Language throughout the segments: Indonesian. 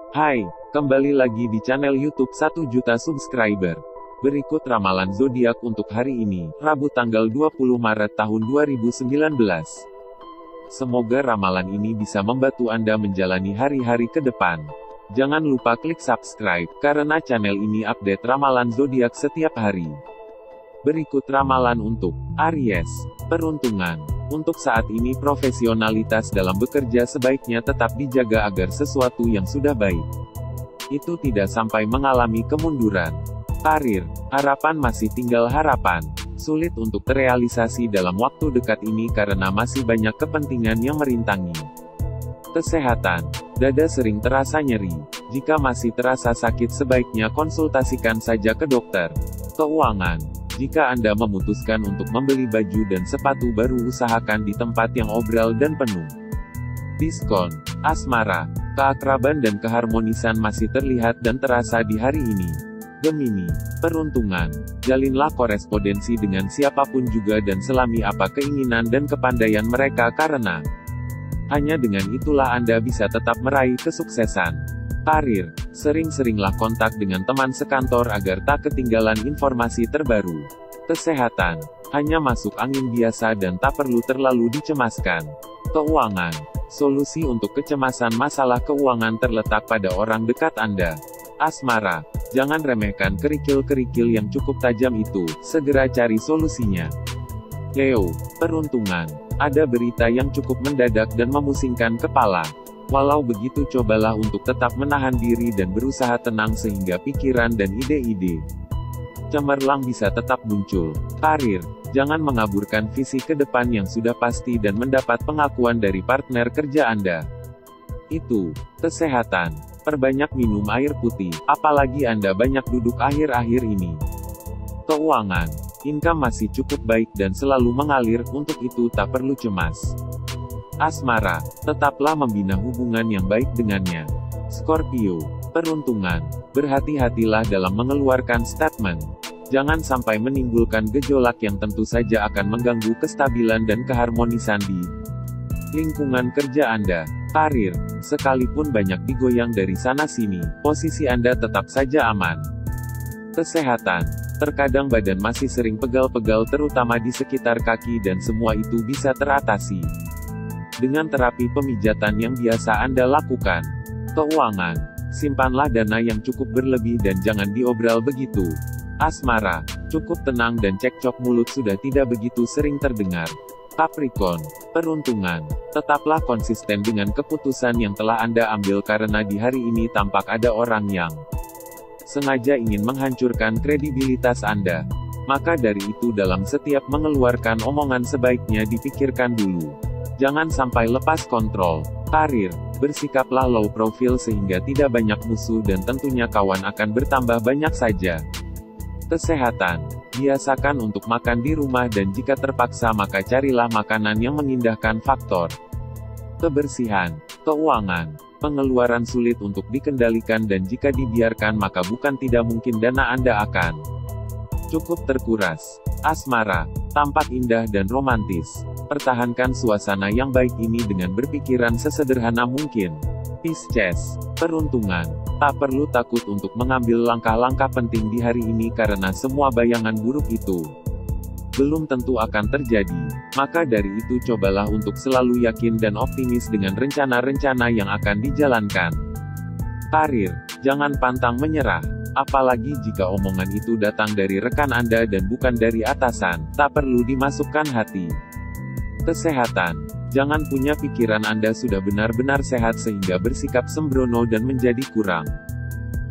Hai, kembali lagi di channel YouTube 1 juta subscriber. Berikut ramalan zodiak untuk hari ini, Rabu tanggal 20 Maret tahun 2019. Semoga ramalan ini bisa membantu Anda menjalani hari-hari ke depan. Jangan lupa klik subscribe, karena channel ini update ramalan zodiak setiap hari. Berikut ramalan untuk Aries. Peruntungan. Untuk saat ini profesionalitas dalam bekerja sebaiknya tetap dijaga agar sesuatu yang sudah baik itu tidak sampai mengalami kemunduran. Karir. Harapan masih tinggal harapan. Sulit untuk terrealisasi dalam waktu dekat ini karena masih banyak kepentingan yang merintangi. Kesehatan. Dada sering terasa nyeri. Jika masih terasa sakit sebaiknya konsultasikan saja ke dokter. Keuangan. Jika Anda memutuskan untuk membeli baju dan sepatu baru usahakan di tempat yang obral dan penuh diskon. Asmara. Keakraban dan keharmonisan masih terlihat dan terasa di hari ini. Gemini. Peruntungan. Jalinlah korespondensi dengan siapapun juga dan selami apa keinginan dan kepandaian mereka karena hanya dengan itulah Anda bisa tetap meraih kesuksesan. Karir. Sering-seringlah kontak dengan teman sekantor agar tak ketinggalan informasi terbaru. Kesehatan. Hanya masuk angin biasa dan tak perlu terlalu dicemaskan. Keuangan. Solusi untuk kecemasan masalah keuangan terletak pada orang dekat Anda. Asmara. Jangan remehkan kerikil-kerikil yang cukup tajam itu, segera cari solusinya. Leo. Peruntungan. Ada berita yang cukup mendadak dan memusingkan kepala. Walau begitu cobalah untuk tetap menahan diri dan berusaha tenang sehingga pikiran dan ide-ide cemerlang bisa tetap muncul. Karir. Jangan mengaburkan visi ke depan yang sudah pasti dan mendapat pengakuan dari partner kerja Anda. Itu. Kesehatan. Perbanyak minum air putih, apalagi Anda banyak duduk akhir-akhir ini. Keuangan. Income masih cukup baik dan selalu mengalir, untuk itu tak perlu cemas. Asmara. Tetaplah membina hubungan yang baik dengannya. Scorpio. Peruntungan. Berhati-hatilah dalam mengeluarkan statement. Jangan sampai menimbulkan gejolak yang tentu saja akan mengganggu kestabilan dan keharmonisan di lingkungan kerja Anda. Karir. Sekalipun banyak digoyang dari sana-sini, posisi Anda tetap saja aman. Kesehatan. Terkadang badan masih sering pegal-pegal terutama di sekitar kaki dan semua itu bisa teratasi dengan terapi pemijatan yang biasa Anda lakukan. Keuangan. Simpanlah dana yang cukup berlebih dan jangan diobral begitu. Asmara. Cukup tenang dan cekcok mulut sudah tidak begitu sering terdengar. Capricorn. Peruntungan. Tetaplah konsisten dengan keputusan yang telah Anda ambil karena di hari ini tampak ada orang yang sengaja ingin menghancurkan kredibilitas Anda. Maka dari itu dalam setiap mengeluarkan omongan sebaiknya dipikirkan dulu. Jangan sampai lepas kontrol. Karir. Bersikaplah low profile sehingga tidak banyak musuh dan tentunya kawan akan bertambah banyak saja. Kesehatan. Biasakan untuk makan di rumah dan jika terpaksa maka carilah makanan yang mengindahkan faktor kebersihan. Keuangan. Pengeluaran sulit untuk dikendalikan dan jika dibiarkan maka bukan tidak mungkin dana Anda akan cukup terkuras. Asmara. Tampak indah dan romantis. Pertahankan suasana yang baik ini dengan berpikiran sesederhana mungkin. Pisces. Peruntungan. Tak perlu takut untuk mengambil langkah-langkah penting di hari ini karena semua bayangan buruk itu belum tentu akan terjadi. Maka dari itu cobalah untuk selalu yakin dan optimis dengan rencana-rencana yang akan dijalankan. Karir. Jangan pantang menyerah. Apalagi jika omongan itu datang dari rekan Anda dan bukan dari atasan, tak perlu dimasukkan hati. Kesehatan. Jangan punya pikiran Anda sudah benar-benar sehat sehingga bersikap sembrono dan menjadi kurang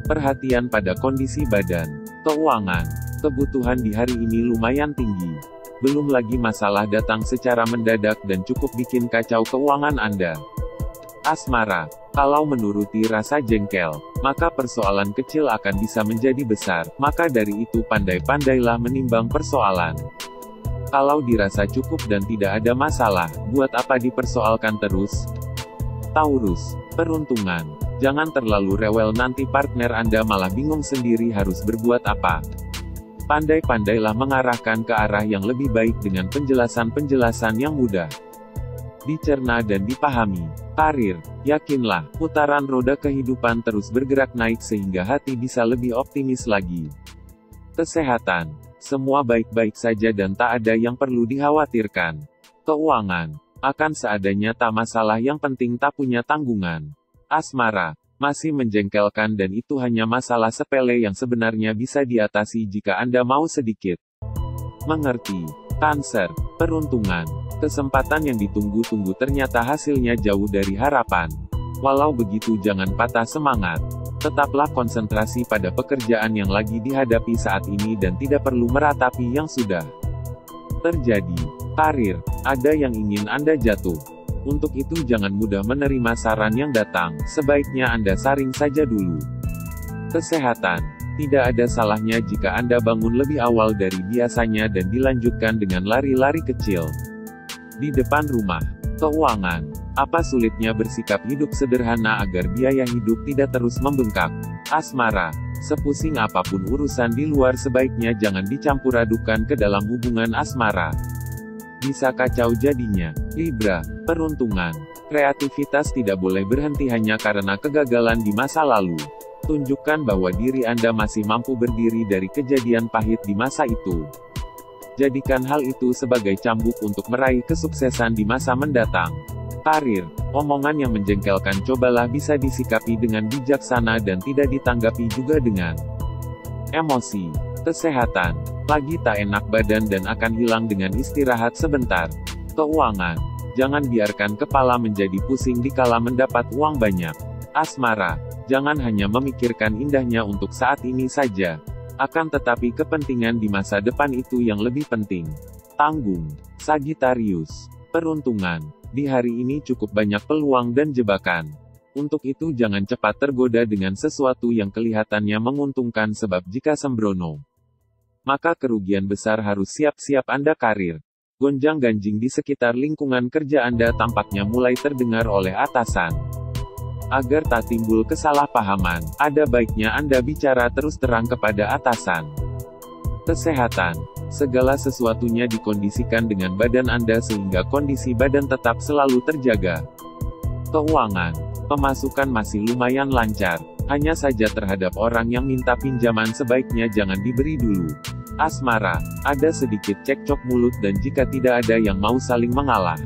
perhatian pada kondisi badan. Keuangan. Kebutuhan di hari ini lumayan tinggi. Belum lagi masalah datang secara mendadak dan cukup bikin kacau keuangan Anda. Asmara. Kalau menuruti rasa jengkel, maka persoalan kecil akan bisa menjadi besar, maka dari itu pandai-pandailah menimbang persoalan. Kalau dirasa cukup dan tidak ada masalah, buat apa dipersoalkan terus? Taurus. Peruntungan. Jangan terlalu rewel nanti partner Anda malah bingung sendiri harus berbuat apa. Pandai-pandailah mengarahkan ke arah yang lebih baik dengan penjelasan-penjelasan yang mudah dicerna dan dipahami. Karir, yakinlah, putaran roda kehidupan terus bergerak naik sehingga hati bisa lebih optimis lagi. Kesehatan, semua baik-baik saja dan tak ada yang perlu dikhawatirkan. Keuangan, akan seadanya tak masalah, yang penting tak punya tanggungan. Asmara, masih menjengkelkan dan itu hanya masalah sepele yang sebenarnya bisa diatasi jika Anda mau sedikit mengerti. Cancer, peruntungan, kesempatan yang ditunggu-tunggu ternyata hasilnya jauh dari harapan. Walau begitu jangan patah semangat. Tetaplah konsentrasi pada pekerjaan yang lagi dihadapi saat ini dan tidak perlu meratapi yang sudah terjadi. Karir, ada yang ingin Anda jatuh. Untuk itu jangan mudah menerima saran yang datang, sebaiknya Anda saring saja dulu. Kesehatan, tidak ada salahnya jika Anda bangun lebih awal dari biasanya dan dilanjutkan dengan lari-lari kecil di depan rumah. Keuangan, apa sulitnya bersikap hidup sederhana agar biaya hidup tidak terus membengkak. Asmara, sepusing apapun urusan di luar sebaiknya jangan dicampur adukan ke dalam hubungan asmara. Bisa kacau jadinya. Libra, peruntungan, kreativitas tidak boleh berhenti hanya karena kegagalan di masa lalu. Tunjukkan bahwa diri Anda masih mampu berdiri dari kejadian pahit di masa itu. Jadikan hal itu sebagai cambuk untuk meraih kesuksesan di masa mendatang. Karir, omongan yang menjengkelkan cobalah bisa disikapi dengan bijaksana dan tidak ditanggapi juga dengan emosi. Kesehatan, lagi tak enak badan dan akan hilang dengan istirahat sebentar. Keuangan, jangan biarkan kepala menjadi pusing dikala mendapat uang banyak. Asmara, jangan hanya memikirkan indahnya untuk saat ini saja. Akan tetapi kepentingan di masa depan itu yang lebih penting. Tanggung, Sagittarius, peruntungan, di hari ini cukup banyak peluang dan jebakan. Untuk itu jangan cepat tergoda dengan sesuatu yang kelihatannya menguntungkan sebab jika sembrono, maka kerugian besar harus siap-siap Anda. Karir, gonjang-ganjing di sekitar lingkungan kerja Anda tampaknya mulai terdengar oleh atasan. Agar tak timbul kesalahpahaman, ada baiknya Anda bicara terus terang kepada atasan. Kesehatan, segala sesuatunya dikondisikan dengan badan Anda sehingga kondisi badan tetap selalu terjaga. Keuangan, pemasukan masih lumayan lancar, hanya saja terhadap orang yang minta pinjaman sebaiknya jangan diberi dulu. Asmara, ada sedikit cekcok mulut dan jika tidak ada yang mau saling mengalah,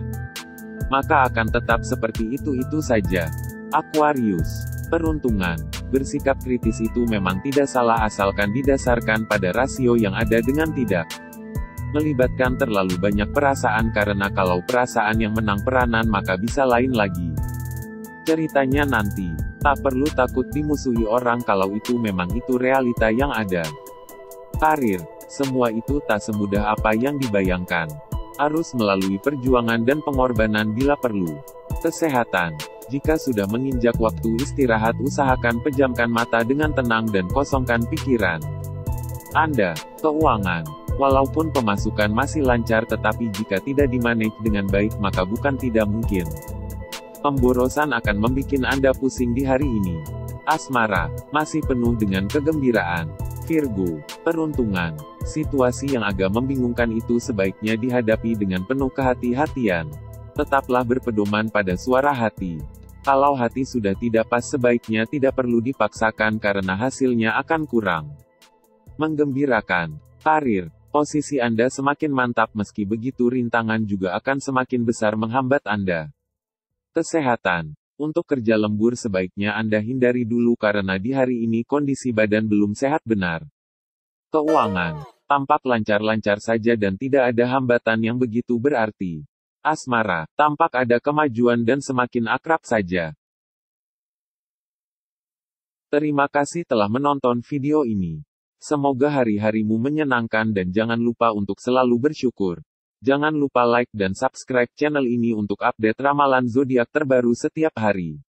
maka akan tetap seperti itu saja. Aquarius, peruntungan, bersikap kritis itu memang tidak salah asalkan didasarkan pada rasio yang ada dengan tidak melibatkan terlalu banyak perasaan karena kalau perasaan yang menang peranan maka bisa lain lagi ceritanya nanti. Tak perlu takut dimusuhi orang kalau itu memang itu realita yang ada. Karir, semua itu tak semudah apa yang dibayangkan. Harus melalui perjuangan dan pengorbanan bila perlu. Kesehatan, jika sudah menginjak waktu istirahat usahakan pejamkan mata dengan tenang dan kosongkan pikiran Anda. Keuangan, walaupun pemasukan masih lancar tetapi jika tidak dimanage dengan baik maka bukan tidak mungkin pemborosan akan membuat Anda pusing di hari ini. Asmara, masih penuh dengan kegembiraan. Virgo, peruntungan, situasi yang agak membingungkan itu sebaiknya dihadapi dengan penuh kehati-hatian. Tetaplah berpedoman pada suara hati. Kalau hati sudah tidak pas sebaiknya tidak perlu dipaksakan karena hasilnya akan kurang menggembirakan. Karir, posisi Anda semakin mantap meski begitu rintangan juga akan semakin besar menghambat Anda. Kesehatan, untuk kerja lembur sebaiknya Anda hindari dulu karena di hari ini kondisi badan belum sehat benar. Keuangan, tampak lancar-lancar saja dan tidak ada hambatan yang begitu berarti. Asmara, tampak ada kemajuan dan semakin akrab saja. Terima kasih telah menonton video ini. Semoga hari-harimu menyenangkan dan jangan lupa untuk selalu bersyukur. Jangan lupa like dan subscribe channel ini untuk update ramalan zodiak terbaru setiap hari.